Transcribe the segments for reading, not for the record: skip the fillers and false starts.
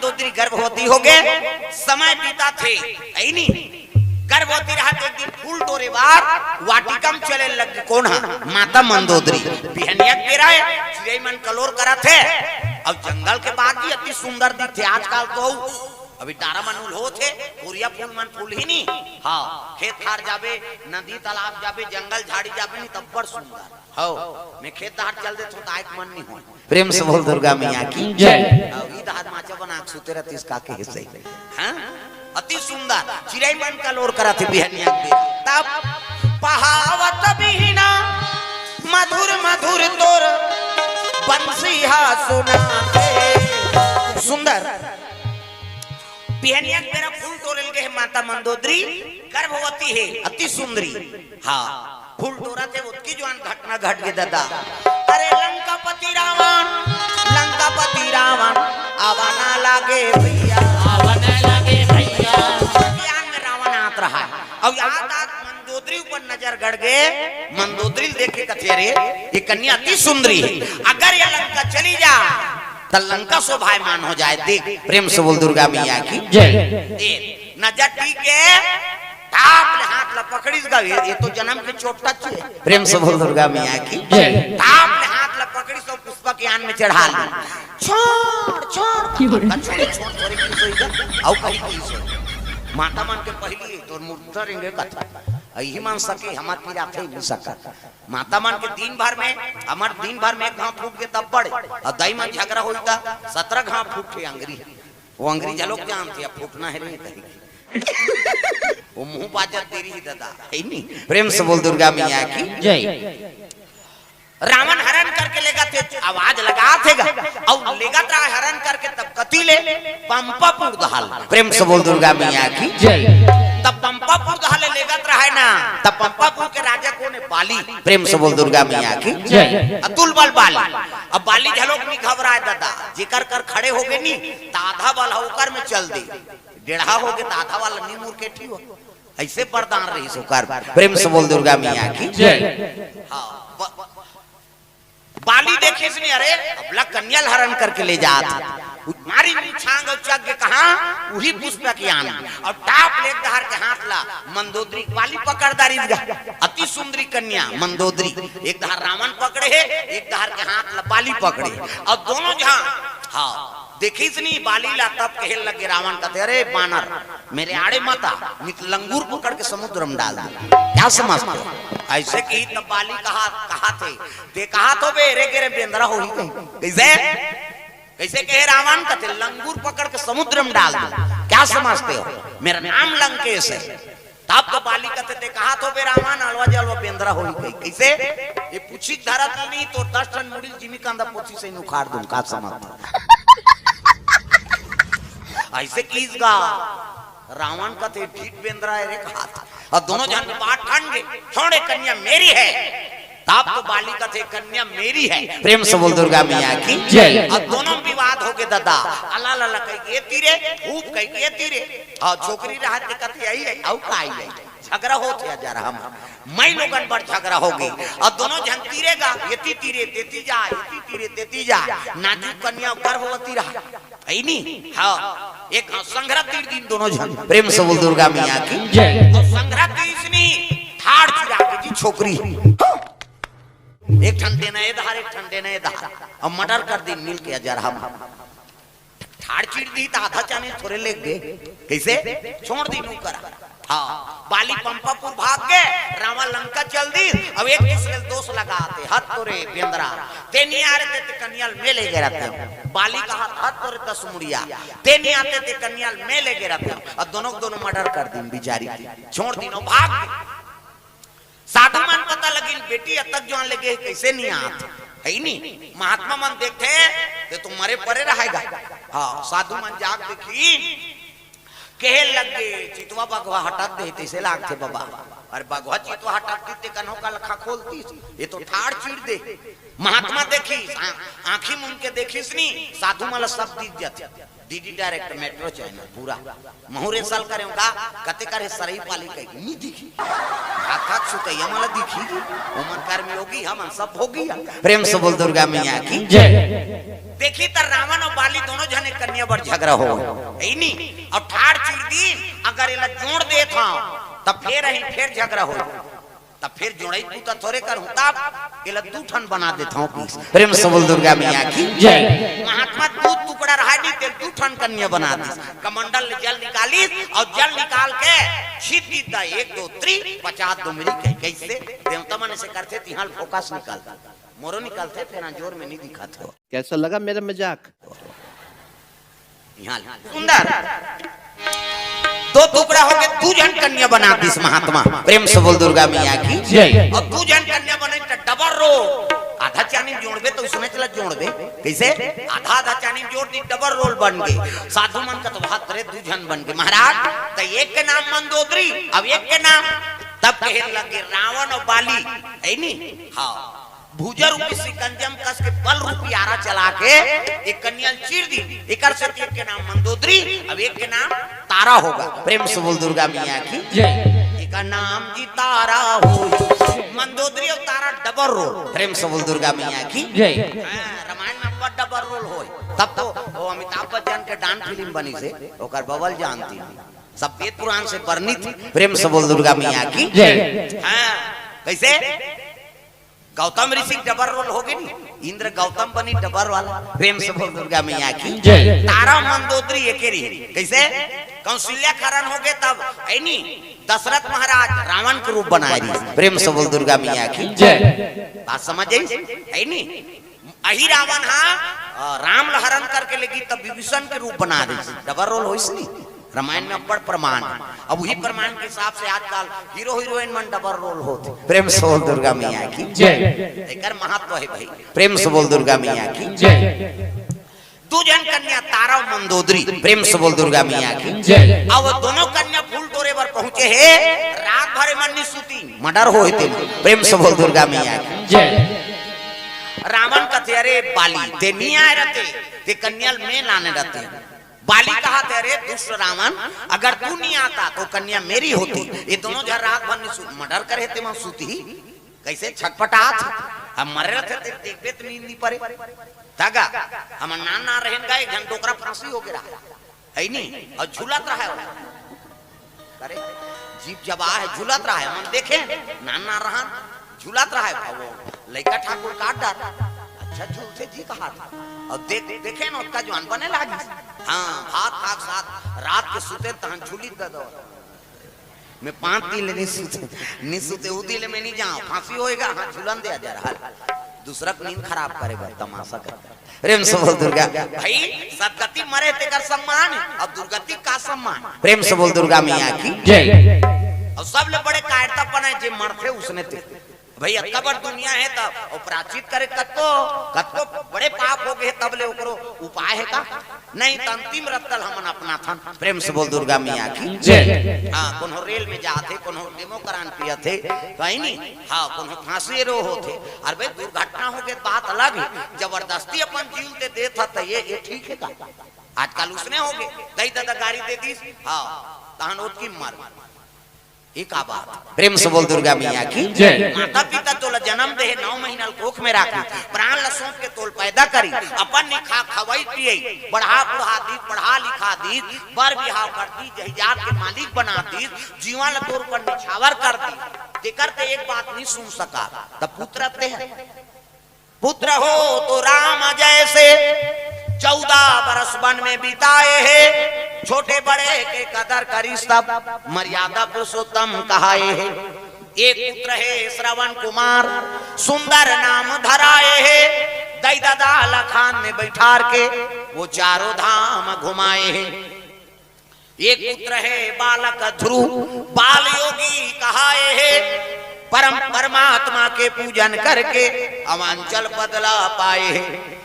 मंदोदरी गर्भवती हो गए, समय बीता थे नहीं गर्भवती रहा तो एक दिन फूल तोरे बार वाटिका में चले लग कौन है माता मंदोदरी बिहनिया तेरा चिड़ै मन कलोर करा थे। अब जंगल के बाद भी अति सुंदर दिखे आजकल तो अभी डारा मनुल हो थे कोरिया फूल मन फूल ही नहीं। हाँ खेत खार जाबे नदी तालाब जाबे जंगल झाड़ी जाबे नहीं तब बड़ सुंदर हो मैं खेत धार चल दे तो आइक मन नहीं हो। प्रेम से बोल दुर्गा मैया की जय। ई दाद माचा बना सुते रहती इसका के हिस्से हां अति सुंदर चिड़ै मन का लोर करा थे बिहनिया के तब पहावत बिना मधुर मधुर तोर बंसीहा सुनाते सुंदर बिहनिया मेरा फूल तोड़ल के माता मंदोदरी गर्भवती है अति सुंदरी। हाँ फूल तोड़ा थे उसकी जवान घटना घट गई दादा। अरे लंकापति रावण आवाना लागे भैया ज्ञान में रावण आत रहा है। अब याद मंदोदरी ऊपर नजर गड़ गए मंदोदरी देख के कथे रे ये कन्या अति सुंदरी है अगर ये लंका चली जा लंका शोभायमान हो जाए। देख प्रेम से बोल दुर्गा मैया की जय। नजर टीक के ताप ले हाथ ला पकड़ीस गा ये तो जन्म के चोटता छे। प्रेम से बोल दुर्गा मैया की जय। ताप ले हाथ ला पकड़ीस तो पुष्पक यान में चढ़ा ले छोड़ छोड़ छोड़ छोड़ छोड़ आओ कहीं की माता मन के पहली तो मूर्ति रेंगे कथा यही मान सके हमार पीरा थे नहीं सका माता मान के दिन भर में हमार दिन भर में एक घाव फूट के तब पड़े और दई मन झगड़ा होता 17 घाव फूटे अंगरी वो अंगरी जलोक जानते अब फूटना है नहीं कहीं वो मुंह बाजत तेरी ही दादा है नहीं। प्रेम से बोल दुर्गा मैया की जय। रावण हरण करके लेगा थे आवाज लगा थेगा और लेगा था हरण करके तब कती ले पंपापुर दहाल। प्रेम से बोल दुर्गा मैया की जय। तब पंपापुर दहाल लेगा रहा है ना तब पंपापुर के राजा को ने बाली। प्रेम से बोल दुर्गा मैया की जय। अतुल बल बाली अब बाली झलोक नहीं घबराए दादा जिकर कर खड़े हो गए नहीं तो आधा बल होकर में चल दी डेढ़ा हो गए तो आधा वाला नीमूर के ठीक हो ऐसे बरदान रही सुकार। प्रेम से बोल दुर्गा मैया की जय। हाँ बाली देखे इसने अरे अबला कन्या हरण करके ले जात मारी छांग चग के कहा वही पुष्प की आन और टाप ले दहर के हाथ ला मंदोदरी बाली पकड़दारी अति सुंदरी कन्या मंदोदरी एक दहर रावण पकड़े है एक दहर के हाथ ला बाली पकड़े और दोनों जहां हाँ देखी नहीं बाली ला तब कहे लगे रावण कहते अरे बानर मेरे आड़े मता नित लंगूर पकड़ के समुद्र में डाल दिया क्या समझते हो ऐसे की तब बाली कहा थे ते कहा तो बे रे के रे बेंद्रा हो ही कैसे कैसे कहे रावण कहते लंगूर पकड़ के समुद्र में डाल दिया क्या समझते हो मेरा नाम लंकेश है। तब तो बाली कहते थे कहा तो बे रावण अलवा जलवा बेंद्रा हो ही कैसे ये पूछी धरा नहीं तो 10 टन मुड़ी जिमी कांदा पोछी से उखाड़ दूं का समझते ऐसे कीसगा रावण का थे ठीक बेंद्रा है रे कहा और दोनों जन बात ठान गए छोड़े कन्या मेरी है तब तो बाली का थे कन्या मेरी है। प्रेम से बोल दुर्गा मैया की जय। और दोनों विवाद हो गए दादा अल्लाह अल्लाह कह के तीरे खूब कह के तीरे और छोकरी रहा के कथी आई है औ काई है झगड़ा होते जा रहा हम मैं लोगन पर झगड़ा हो गई और दोनों जन तीरेगा येती तीरे देती जा येती तीरे देती जा नाजुक कन्या गर्भवती रहा है नहीं। हाँ एक संग्रह तीर दिन दोनों जन प्रेम से बोल दुर्गा मैया की जय। और संग्रह तीसनी ठाड़ चुरा के जी छोकरी एक ठन देना है धार एक ठन देना है धार और मर्डर कर दी मिल के हजार हम ठाड़ चीड़ दी तो आधा चाने थोड़े ले गए कैसे छोड़ दी नू करा। हाँ बाली पंपापुर भाग गए रावण लंका चल दी अब एक दूसरे दोष लगाते हाथ तोरे बेंद्रा ते नहीं आ रहे थे कन्याल में ले गए रहते बाली का हाथ तोरे तसमुड़िया ते नहीं आते थे कन्याल में ले गए रहते अब दोनों मर्डर कर दी बिचारी छोड़ दी भाग साधु मन पता लगी बेटी अब तक जो लगे कैसे नहीं आते है नहीं महात्मा मन देखते तो तुम्हारे परे रहेगा। हाँ साधु मन जाग देखी कहे लग गए चितवा बगवा हटा देते से लागते बाबा अरे भगवती तो हटाती ते कन्हों का लखा खोलती, ये तो ठाड़ चीड़ दे। महात्मा देखी आंखी मुन के देखीस नी, साधु माला सब इज्जत डीडी डायरेक्ट मेट्रो चैनल पूरा महुरे साल करे का कते करे सरई पाली कहीं नहीं दिखी, हाथ सुतैया माला दिखी उमर कर में होगी हम सब होगी। प्रेम से बोल दुर्गा मैया की जय। देखी तर रावण और बाली दोनों जने कन्या पर झगड़ा हो यही नहीं, और ठाड़ चीड़ दी अगर ये जोड़ दे था तब फिर झगड़ा हो, तब फिर जोड़ई तू तो थोड़े कर तब ये दू ठन बना देता हूँ पीस। प्रेम से बोल दुर्गा मैया की जय। महात्मा दू टुकड़ा रहा नहीं ते दू ठन कन्या बना दी, कमंडल ने जल निकाली और जल निकाल के शीत दीता 1 2 3 50 डुमरी के कैसे देवता मन से करते तिहाल फोकस निकालता मोरो निकालते फिर जोर में नहीं दिखाते। कैसा लगा मेरा मजाक? यहाँ सुंदर 2 टुकड़ा हो गए, 2 जन कन्या बना दी महात्मा। प्रेम से बोल दुर्गा मैया की जय। और 2 जन कन्या बने डबल रो, आधा चानी जोड़बे तो उसने चला जोड़बे कैसे आधा आधा चानी जोड़ दी, डबल रोल बन गई। साधु मन का तो बात करे 2 जन बन गए महाराज। तो एक के नाम मंदोदरी, अब एक के नाम तब कहे लगे रावण और बाली है नहीं। हाँ भूजा रूपी सिकंजम कस के बल रूपी आरा चला के एक कन्या चीर दी, एक से एक के नाम मंदोदरी, अब एक के नाम तारा होगा। प्रेम से बोल दुर्गा मैया की जय। एक नाम जी तारा हो, मंदोदरी और तारा डबल रोल। प्रेम से बोल दुर्गा मैया की जय। रामायण में बड़ डबल रोल हो, तब तो वो अमिताभ बच्चन के डांस फिल्म बनी से ओकर बबल जानती सब वेद पुराण से वर्णित। प्रेम से बोल दुर्गा मैया की जय। हाँ कैसे गौतम ऋषि डबल रोल हो गई नी, इंद्र गौतम बनी डबल वाला। प्रेम से बोल दुर्गा मैया की जय। तारा मंदोदरी एकेरी कैसे कौशल्या खरण हो गए तब ऐनी दशरथ महाराज रावण के रूप बनाए रही। प्रेम से बोल दुर्गा मैया की जय। बात समझ आई ऐनी अही रावण हाँ राम लहरण करके लेगी तब विभीषण के रूप बना रही, डबल रोल हो इसलिए रामायण में बड़ प्रमाण। अब वही प्रमाण के हिसाब से आजकल हीरो हीरोइन मन डबल रोल होते। प्रेम से बोल दुर्गा मैया की जय। एकर महत्व है भाई। प्रेम से बोल दुर्गा मैया की जय। 2 जन कन्या तारा और मंदोदरी। प्रेम से बोल दुर्गा मैया की जय। अब दोनों कन्या फूल तोड़े पर पहुंचे है, रात भर मन सूती मर्डर हो होते। प्रेम से बोल दुर्गा मैया की जय। रावण कथे अरे बाली ते नहीं आए रहते ते कन्या में लाने रहते। बाली कहा तेरे दुष्ट रावण अगर तू नहीं आता तो कन्या मेरी होती। ये दोनों जब रात भर मर्डर करे थे मैं सूती कैसे छटपटात हम मरे रहते थे देखते तो नींद नहीं पड़े तागा हम ना रहें गए घन डोकरा फांसी हो गया है नहीं और झूलत रहा है करे जीप जब आ है झूलत रहा है हम देखे ना रहा झूलत रहा है वो लड़का ठाकुर काट डाला अच्छा झूलते जी कहा था और देखे ना उसका जवान बने लागी। हाँ हाथ हाथ साथ रात के सुते तहन झूली दो मैं 5 दिन नहीं सुते उदिले में नहीं जाऊं फांसी होएगा। हाँ झूलन दे जा रहा दूसरा नींद खराब करेगा तमाशा कर। प्रेम से बोल दुर्गा भाई सदगति मरे ते कर सम्मान अब दुर्गति का सम्मान। प्रेम से बोल दुर्गा मैया की जय। और सब ले बड़े कायरता पने जे मरते उसने ते भाई अत्ता बड़ दुनिया है तब प्राचित करे कत्तो बड़े पाप हो गए तब ले ओकरो उपाय है का नहीं तो अंतिम रत्तल हमन अपना था। प्रेम से बोल दुर्गा मैया की जय। हाँ कोनो रेल में जाते कोनो डेमो करान पिया थे कहीं नहीं। हाँ कोनो फांसी रो होते और भाई दुर्घटना हो गई बात अलग है, जबरदस्ती अपन जीव दे देता तो ये ठीक है का आजकल उसने हो गए दई दादा गाड़ी दे दी। हाँ तहन की मर एक बात। प्रेम से बोल दुर्गा मैया की जय। माता पिता तोला जन्म दे 9 महीना कोख में राखी प्राण लसों के तोल पैदा करी अपन निखा खवाई पिए बढ़ा बुढ़ा दी पढ़ा लिखा दी बर बिहाव कर दी जहियात के मालिक बना दी जीवन तोर पर निछावर कर दी तेकर ते एक बात नहीं सुन सका तब पुत्र ते है पुत्र हो तो राम जैसे 14 बरस वन में बिताए हैं छोटे बड़े के कदर करी सब मर्यादा पुरुषोत्तम कहाए है। एक पुत्र है श्रवण कुमार सुंदर नाम धराए है दई दादा लखान में बैठार के वो चारों धाम घुमाए हैं। एक पुत्र है बालक ध्रुव बाल योगी कहाए है परमात्मा के पूजन करके अवांचल बदला पाए हैं।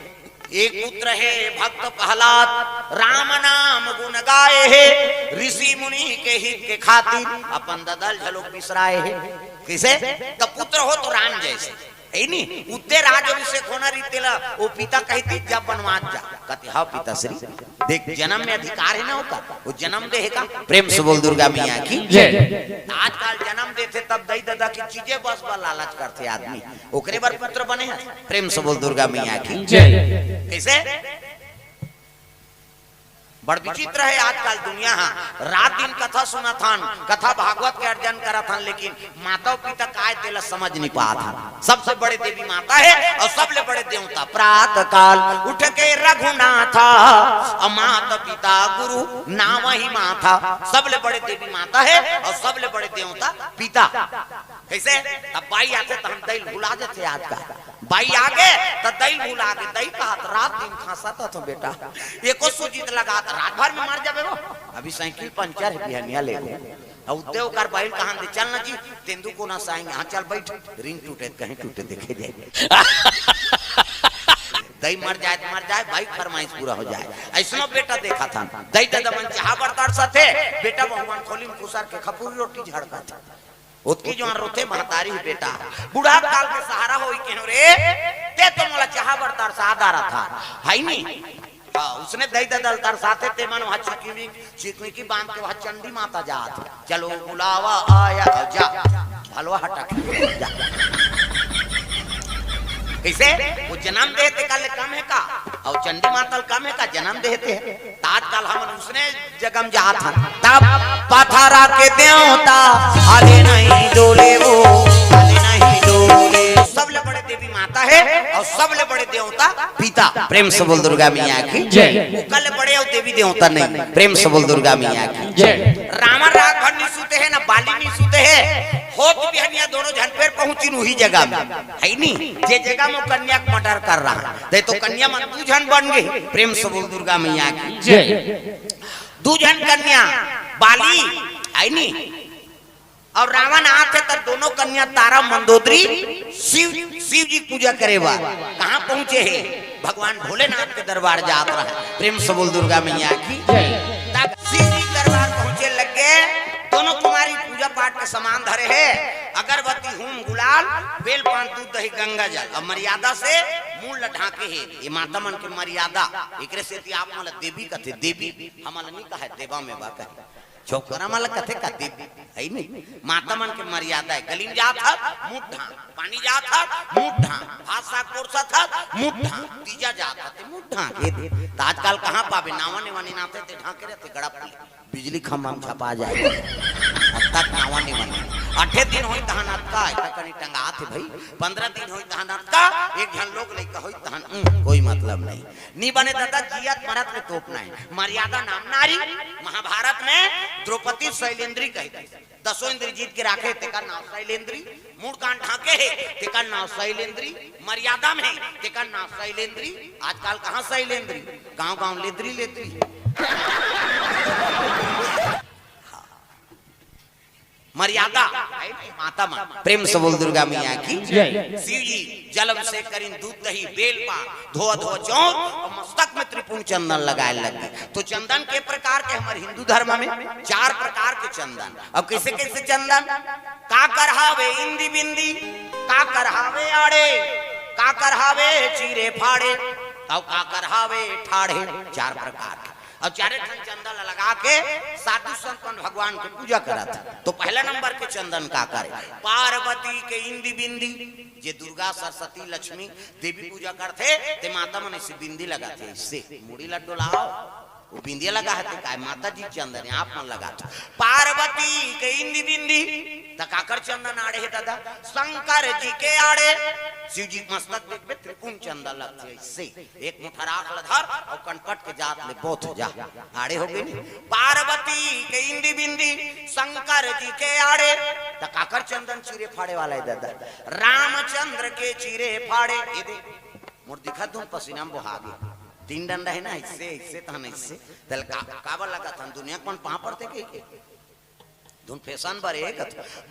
एक पुत्र है भक्त प्रहलाद, राम नाम गुण गाए है, ऋषि मुनि के हित के खातिर अपन ददल झलोक बिसराए है। किसे तो पुत्र हो तो राम जैसे है नी, उते राज अभिषेक होना रीतेला वो पिता कहती जब बनवास जा, कहते हाँ पिता श्री देख जन्म में अधिकार है ना होता, वो जन्म देगा। प्रेम से बोल दुर्गा मैया की जय। आजकल जन्म देते तब दई दादा की चीजें बस बा लालच करते आदमी, ओकरे बार पुत्र बने हैं। प्रेम से बोल दुर्गा मैया की जय। कैसे बड़ विचित्र है आजकल दुनिया। रात दिन कथा सुना था, कथा भागवत के अर्जन करा था, लेकिन माता पिता काय तेला समझ नहीं पा था। सबसे बड़े देवी माता है और सबले बड़े देवता। प्रातः काल उठ के रघुनाथा, माता पिता गुरु नाम ही माथा। सबले बड़े देवी माता है और सबले बड़े देवता पिता। कैसे तब बाई आते तो हम दही भुला देते। आज का बाई आगे तो दही भुला के दही कहा रात दिन खासा था तो बेटा एको सुजीत लगा रात भर में मार जाबे वो। अभी साइकिल पंचर है बिहनिया ले ले उद्योग कर बाइल कहां दे चल ना जी तेंदु को ना साएंगे। हां चल बैठ, रिंग टूटे कहीं टूटे देखे जाए दही मर जाए भाई फरमाइश पूरा हो जाए। ऐसा बेटा देखा था दही दादा मन चाह बर्तार साथे बेटा भगवान खोली में कुसर के खपूरी रोटी झड़का था। उसकी जो रोते महतारी ही बेटा बूढ़ा काल के सहारा हो रे ते तो मोला चाह बर्तार सादा रहा था है नी। उसने दही ददल तर साथे ते मन वहां चिकनी की बांध के वहां चंडी माता जात। चलो बुलावा आया जा हलवा हटा जा। कैसे वो जन्म देते कल कम है का और चंडी माता कम है का जन्म देते है। ताजकाल हम उसने जगम जा था तब पथरा के देवता आले नहीं डोले वो आले नहीं डोले। सबले बड़े देवी माता है और सबले बड़े देवता पिता। प्रेम से बोल दुर्गा मैया की जय। कल बड़े और देवी देवता नहीं। प्रेम से बोल दुर्गा मैया की जय। रामा रात भर नहीं सूते है ना बाली नहीं सूते है। होत बिहनिया दोनों झन पेर पहुंची वही जगह में है नी जे जगह में कन्या मर्डर कर रहा है तो कन्या मन दू झन बन गई। प्रेम से बोल दुर्गा मैया की जय। दू झन कन्या बाली है नी और रावण आते तब दोनों कन्या तारा मंदोदरी शिव जी पूजा करे बा कहां पहुंचे है भगवान भोलेनाथ के दरबार जात रहा। प्रेम से बोल दुर्गा मैया की तब शिव जी दरबार पहुंचे लगे। दोनों कुमारी पूजा पाठ के सामान धरे है अगरबत्ती होम गुलाल बेल पान दूध दही गंगा जल और मर्यादा से मूल ढाके है। ये माता मन के मर्यादा एकरे से आप मन देवी कथे देवी हमन नहीं कहे देवा में बा कहे छोकरा माला कथे का देवी है नहीं। माता मन के मर्यादा है गलीम जात था मुठा पानी जात था मुठा भाषा कोरसा था मुठा तीजा जात था मुठा के आजकल कहां पाबे नावा नेवानी नाते ते ढाके रहते गड़ा बिजली खंभा में छपा जाए तक नावा नेवानी 8 दिन होई तहनात का कनी टंगा थे भाई 15 दिन होई तहनात का एक जन लोग नहीं कहोई तहन कोई मतलब नहीं बने दादा जियत मरत में तोपना है। मर्यादा नाम नारी महाभारत में द्रौपदी शैलेंद्री कहते दसों इंद्र जीत के राखे तेका नाम शैलेंद्री मूड कान ढाके है तेका नाम शैलेंद्री मर्यादा में तेका नाम शैलेंद्री। आजकल कहां शैलेंद्री गांव लेद्री मर्यादा माता मन। प्रेम से बोल दुर्गा मैया की जय। शिव जी जलम से करीन दूध दही बेल पा धो चौर और मस्तक में त्रिपुण चंदन लगाए लगे। तो चंदन के प्रकार के हमारे हिंदू धर्म में 4 प्रकार के चंदन। अब कैसे कैसे चंदन का करहावे इंदी बिंदी का करहावे आड़े का करहावे चीरे फाड़े और का करहावे ठाड़े 4 प्रकार के। और 4 ठन चंदन लगा के साधु संतन भगवान की पूजा करा था। तो पहला नंबर के चंदन का करे पार्वती के इंदी बिंदी जे दुर्गा सरस्वती लक्ष्मी देवी पूजा करते ते माता मन से बिंदी लगाते इससे मुड़ी लड्डू लाओ वो बिंदिया लगा है काय माता जी चंदन है आप मन लगा पार्वती के इंदी बिंदी तकाकर चंदन आड़े है दादा शंकर जी के आड़े शिव जी मस्तक में त्रिपुण चंदन लगते इससे एक मुठा राख लधर और कनकट के जात ले बोथ जा आड़े हो गई। पार्वती के इंदी बिंदी शंकर जी के आड़े तकाकर चंदन चीरे फाड़े वाला है दादा रामचंद्र के चीरे फाड़े ये दे मोर दिखा तुम पसीना में बहा गए 3 डंडा है ना इससे तहन इससे तल काबर लगा था दुनिया कौन पा पड़ते के धुन फैशन बर एक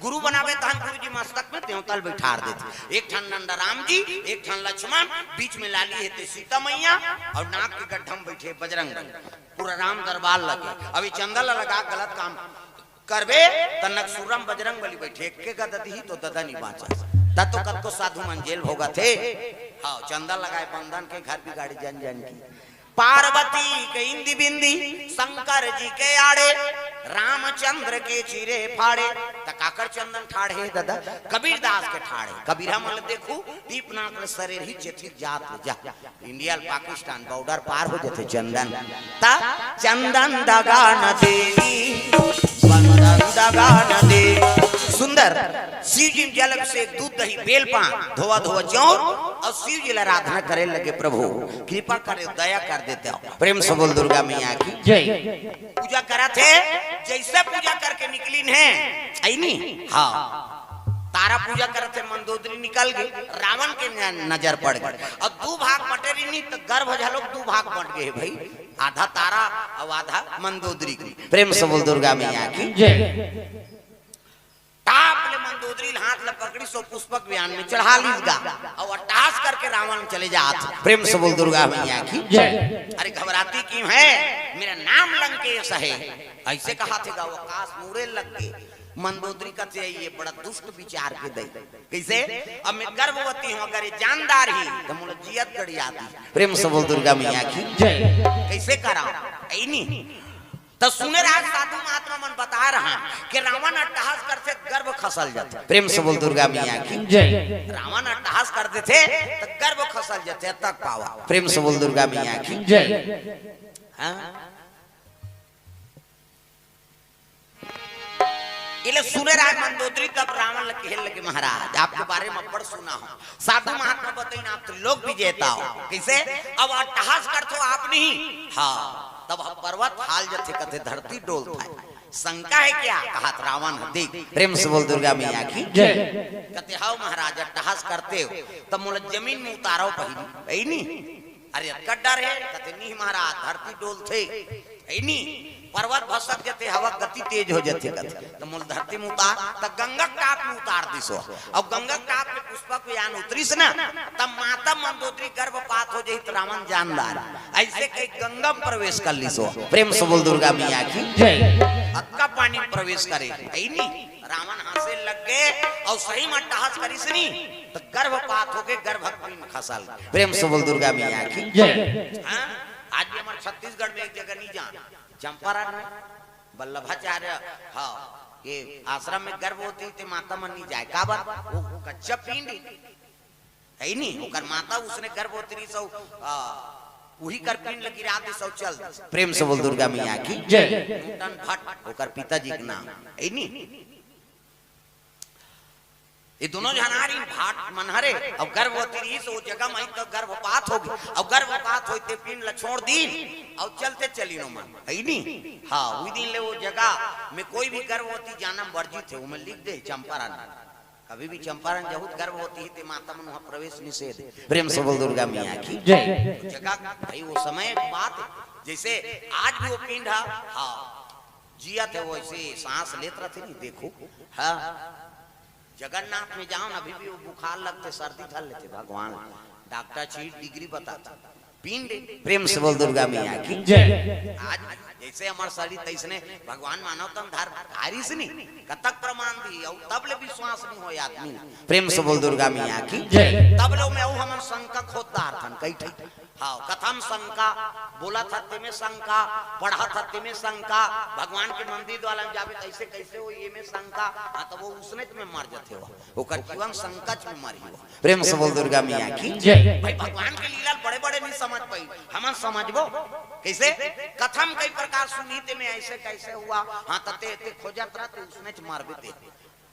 गुरु बनावे तहन गुरु जी मस्तक में त्योतल बैठार देते। एक ठन नंदा राम जी, एक ठन लक्ष्मण, बीच में लाली है सीता मैया और नाक के गड्ढम बैठे बजरंग बली। पूरा राम दरबार लगे। अभी चंदल लगा गलत काम करबे तनक सुरम बजरंग बली बैठे के गददी तो ददा नहीं बाचा तब तो कद को साधु मंजेल होगा थे। हाँ चंदल लगाए बंधन के घर की गाड़ी जन जन की। पार्वती के इंदी बिंदी शंकर जी के आड़े रामचंद्र के चीरे फाड़े तकाकर चंदन ठाड़े दादा कबीर दास के ठाड़े। कबीरा मल देखू दीपनाथ शरीर ही चेथी जात जा इंडिया पाकिस्तान बॉर्डर पार हो जाते चंदन ता चंदन दगा न देवी बंदन दगा न दे। सुंदर शिव जी जल से दूध दही बेल पान धोवा धोवा चौर और शिव जी आराधना करे लगे। प्रभु कृपा करे दया कर देते हो। प्रेम से बोल दुर्गा मैया की जय। पूजा करा थे जैसे पूजा करके निकली है ऐनी। हाँ तारा पूजा करे थे मंदोदरी निकल गई रावण के नजर पड़ गई और दो भाग बटेरी नहीं तो गर्भ झलोक दो भाग बट गए भाई आधा तारा और आधा मंदोदरी की। प्रेम से बोल दुर्गा मैया की जय। तापले मंदोदरी हाथ ले पकड़ी सो पुष्पक व्यान में चढ़ा लीगा और अट्टहास करके रावण चले जाते। प्रेम से बोल दुर्गा मैया की जय। अरे घबराती क्यों है मेरा नाम लंकेश है ऐसे कहा थे गाँव आकाश मुड़े लग के मंदोदरी का ये बड़ा दुष्ट विचार के दे कैसे अब मैं गर्भवती हूँ अगर ये जानदार ही तो मुझे जियत गड़ी आती। प्रेम से बोल दुर्गा मैया की जय। कैसे करा ऐनी तो सुने राज साधु महात्मा मन बता रहा कि रावण अट्टहास करते गर्भ खसल जाते। प्रेम से बोल दुर्गा मैया की जय। रावण अट्टहास करते थे तो गर्भ खसल जाते तक पावा। प्रेम से बोल दुर्गा मैया की जय। इले सुने राज मंदोदरी तब रावण खेल लगे महाराज आपके बारे में बड़ सुना हो साधु महात्मा बताइए आप त्रिलोक विजेता हो कैसे अब अट्टहास करते हो आप नहीं। हाँ तब पर्वत हाल जथे कथे धरती डोल था शंका है क्या कहा रावण देख। प्रेम से बोल दुर्गा मैया की जय। कहते हाउ महाराज अट्टहास करते हो तब मोला जमीन में उतारो पहली नहीं। अरे डर है कहते नहीं महाराज धरती डोल थे नहीं पर्वत भसक जाते हवा गति तेज हो जाते कहते तो मोल धरती में उतार तब गंगा टाप में उतार दिसो और गंगा टाप में पुष्पक यान उतरीस ना तब माता मंदोदरी गर्भपात हो जाए तो रावण जानदार ऐसे कई गंगा में प्रवेश कर लिसो। प्रेम से बोल दुर्गा मैया की जय। अक्का पानी में प्रवेश करे नहीं रावण हाथे लग गए और सही में अट्टहास करी सनी तो गर्भपात हो गए गर्भवती में खसल। प्रेम से बोल दुर्गा मैया की जय। आज भी हमारे छत्तीसगढ़ में एक जगह नहीं जान चंपारण में वल्लभाचार्य हाँ ये आश्रम में गर्भ होती थे माता मन नहीं जाए का बात वो कच्चा पिंड है नहीं ओकर माता उसने गर्भ होती रही सौ वही कर पिंड लगी रात सौ चल। प्रेम से बोल दुर्गा मैया की जय। नूतन भट्ट ओकर पिताजी के नाम है नहीं। ये दोनों जनारी भाट मनहरे और गर्भवती रही तो जगह में तो गर्भपात होगी और गर्भपात होते पिंड ल छोड़ दिन और चलते चली नो मन है नहीं। हाँ वही दिन ले वो जगह में कोई भी गर्भवती जाना वर्जित है वो मैं लिख दे चंपारण कभी भी चंपारण जब गर्भवती है माता मन वहाँ प्रवेश निषेध। प्रेम से बोल दुर्गा मैया की जय। जगह भाई वो समय बात जैसे आज भी वो पिंड है हाँ जिया थे वो ऐसे सांस लेते रहते नहीं देखो हाँ जगन्नाथ में जाओ ना अभी भी वो बुखार लगते सर्दी थल लेते भगवान डॉक्टर चीट डिग्री बताता पिंड। प्रेम से बोल दुर्गा मैया की जय। आज जैसे हमारे शरीर तैसने भगवान मानव तम धार धारी से नहीं कतक प्रमाण दी और तब ले विश्वास नहीं हो आदमी। प्रेम से बोल दुर्गा मैया की जय। तब लो में हम शंका खोददार थन कई ठी हाँ कथम शंका बोला था में शंका पढ़ा था में शंका भगवान के मंदिर वाला जावे कैसे कैसे हो ये में शंका हाँ तो वो उसने में मर जाते हो ओकर जीवन संकट में मरी हो। प्रेम से बोल दुर्गा मैया की जय। भाई भगवान के लीला बड़े बड़े नहीं समझ पाई हम समझबो कैसे कथम कई प्रकार सुनीते में ऐसे कैसे हुआ हाँ तते खोजत रहते उसने मार देते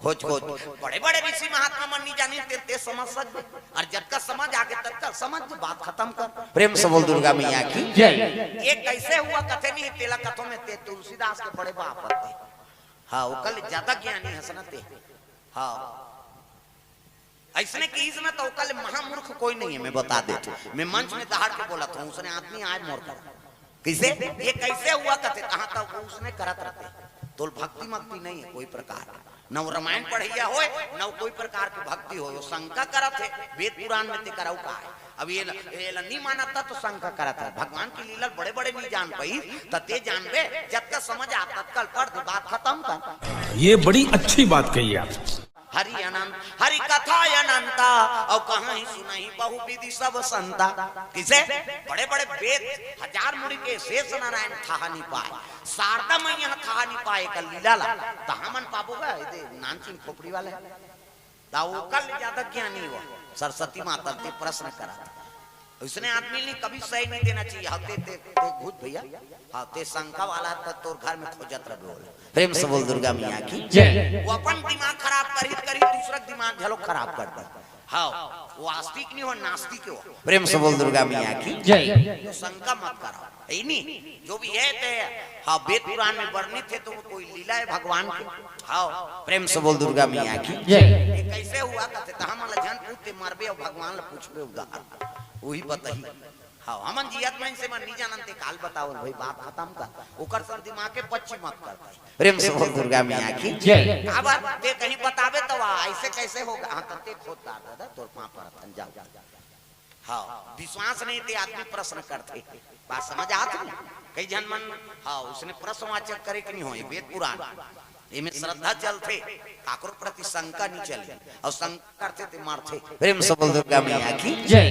खोज खोज बड़े बड़े ऋषि महात्मा मन नहीं जानी ते समझ सकते और जब का समझ आगे तब का समझ बात खत्म कर। प्रेम से बोल दुर्गा मैया की जय। ये कैसे हुआ कथे नहीं तेला कथों में ते तुलसीदास के बड़े बाप होते हाँ वो कल ज्यादा ज्ञानी हसनते हाँ ऐसने की इसमें तो कल महामूर्ख कोई नहीं है मैं बता देता मैं मंच में दहाड़ के बोला था उसने आदमी आज मोर कर कैसे ये कैसे हुआ कथे कहाँ तक उसने करत रहते तो भक्ति मक्ति नहीं है कोई प्रकार, न रामायण पढ़िया हो न कोई प्रकार की भक्ति हो, शंका करत है वेद पुराण में कराऊ का है। अब ये नहीं मानता तो शंका करत है, भगवान की लीला बड़े बड़े नहीं जान पाई तते जानबे जब तक समझ आ तत्काल पढ़ दे बात खत्म कर। ये बड़ी अच्छी बात कही आप। हरि अनंत हरि कथा अनंता और कहाँ ही सुनाई बहु विधि सब संता। किसे बड़े बड़े वेद हजार मुनि के शेष नारायण था नहीं पाए, शारदा मैया था नहीं पाए कल लीला ला तहामन पापोगा इधे नानचिन खोपड़ी वाले दाऊ कल ज्यादा ज्ञानी हुआ। सरस्वती माता ने प्रश्न करा, उसने आदमी ने कभी सही नहीं देना चाहिए। हते ते भूत भैया हते शंका वाला तोर घर में खोजत रहे। प्रेम से बोल दुर्गा मैया की जय। वो अपन दिमाग खराब करी करी दूसरा दिमाग झलो खराब कर दे। हाँ वो आस्तिक नहीं हो नास्तिक हो। प्रेम से बोल दुर्गा मैया की जय। तो शंका मत करो नहीं जो भी है ते हाँ वेद पुराण में वर्णित है तो कोई लीला है भगवान की। हाँ प्रेम से बोल दुर्गा मैया की जय। कैसे हुआ कहते तो हम जन पूछते मरबे और भगवान पूछबे उदाहरण वही बताई। हाँ हमन जियत में से मन नहीं जानते काल बताओ भाई बात खत्म कर ओकर सब दिमाग के पच्ची मत कर। प्रेम से बोल दुर्गा मैया की जय। का बात ते कहीं बतावे तो ऐसे कैसे होगा। हां तते खोदता दादा तोर पांव पर थन जा। हाँ विश्वास नहीं थे आदमी प्रश्न करते बात समझ आत नहीं कई जन मन। हाँ उसने प्रश्नवाचक करे कि नहीं हो वेद पुराण इनमें श्रद्धा चलते काकरो प्रति शंका नहीं चले और शंका करते थे मारते। प्रेम से बोल दुर्गा मैया की जय।